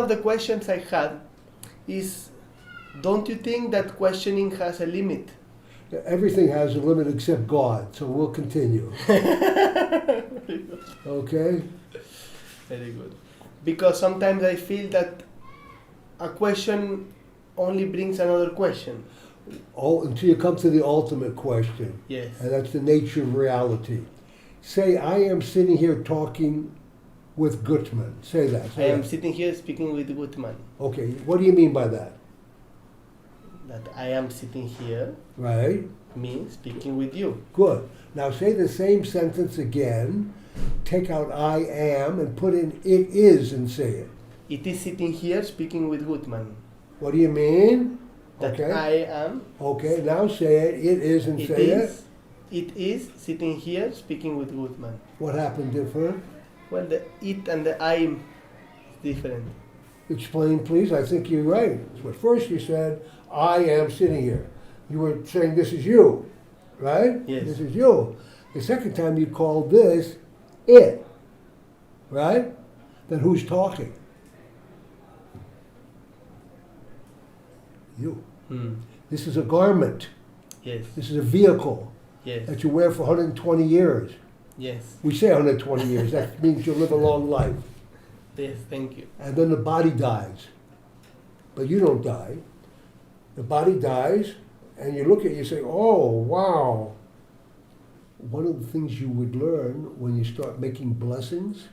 of the questions I had is, don't you think that questioning has a limit? Everything has a limit except God, so we'll continue. Okay? Very good. Because sometimes I feel that a question only brings another question. Oh, until you come to the ultimate question, Yes. and that's the nature of reality. Say, I am sitting here talking with Gutman. Say that. I Say am that. sitting here speaking with Gutman. Okay, what do you mean by that? That I am sitting here Right? means speaking with you. Good. Now say the same sentence again. Take out I am and put in it is and say it. It is sitting here speaking with Gutman. What do you mean? That Okay. I am. Okay, now say it. It is and It say is. it. It is sitting here speaking with Gutman. What happened different? Well, the it and the I is different. Explain, please. I think you're right. So at first you said, I am sitting here. You were saying this is you, right? Yes. This is you. The second time you called this it, right? Then who's talking? You. Hmm. This is a garment. Yes. This is a vehicle Yes. that you wear for 120 years. Yes. We say 120 years. That means you'll live a long life. Yes. Thank you. And then the body dies. But you don't die. The body dies, and you look at it, you say, oh, wow. One of the things you would learn when you start making blessings,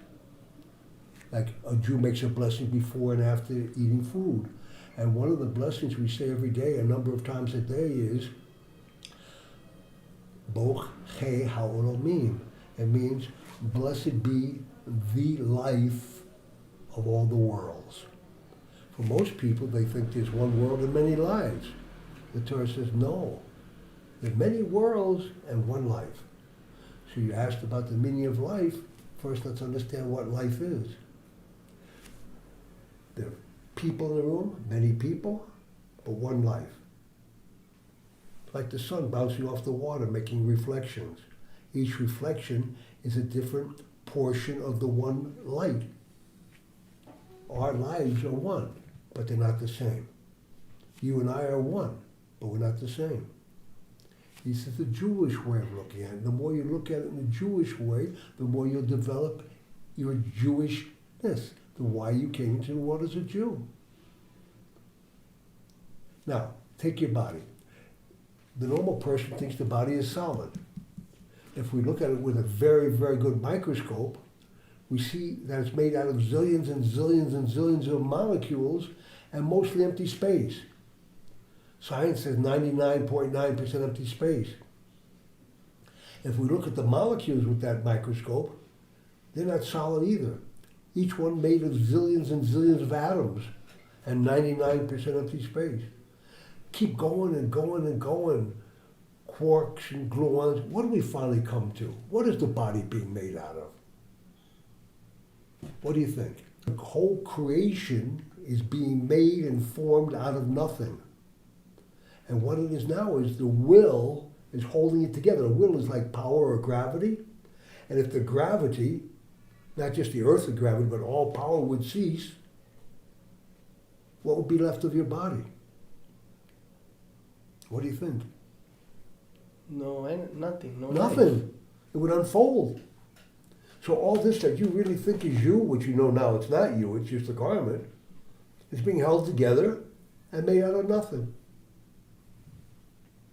like a Jew makes a blessing before and after eating food. And one of the blessings we say every day, a number of times a day, is Boch He HaOlamim. It means, blessed be the life of all the worlds. For most people, they think there's one world and many lives. The Torah says no. There are many worlds and one life. So you asked about the meaning of life. First, let's understand what life is. There are people in the room, many people, but one life. Like the sun bouncing off the water, making reflections. Each reflection is a different portion of the one light. Our lives are one, but they're not the same. You and I are one, but we're not the same. This is the Jewish way of looking at it. The more you look at it in the Jewish way, the more you'll develop your Jewishness, the why you came into the world as a Jew. Now, take your body. The normal person thinks the body is solid. If we look at it with a very, very good microscope, we see that it's made out of zillions and zillions and zillions of molecules and mostly empty space. Science says 99.9% empty space. If we look at the molecules with that microscope, they're not solid either. Each one made of zillions and zillions of atoms and 99% empty space. Keep going and going and going. Quarks and gluons. What do we finally come to? What is the body being made out of? What do you think? The whole creation is being made and formed out of nothing. And what it is now is the will is holding it together. The will is like power or gravity. And if the gravity, not just the earthly gravity, but all power would cease, what would be left of your body? What do you think? No, nothing. No Nothing. life. It would unfold. So all this that you really think is you, which you know now it's not you, it's just a garment, is being held together and made out of nothing.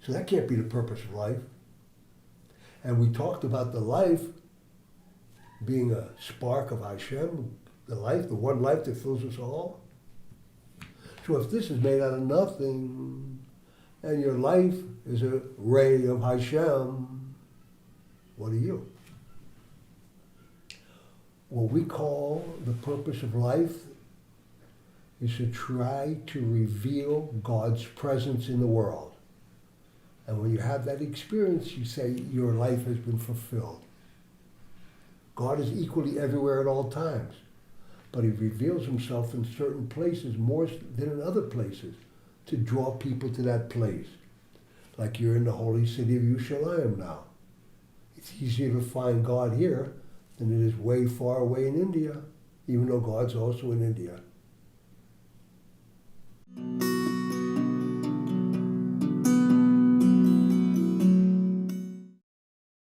So that can't be the purpose of life. And we talked about the life being a spark of Hashem, the life, the one life that fills us all. So if this is made out of nothing, and your life is a ray of Hashem, what are you? What we call the purpose of life is to try to reveal God's presence in the world. And when you have that experience, you say your life has been fulfilled. God is equally everywhere at all times, but he reveals himself in certain places more than in other places to draw people to that place. Like you're in the holy city of Yerushalayim now. It's easier to find God here than it is way far away in India, even though God's also in India.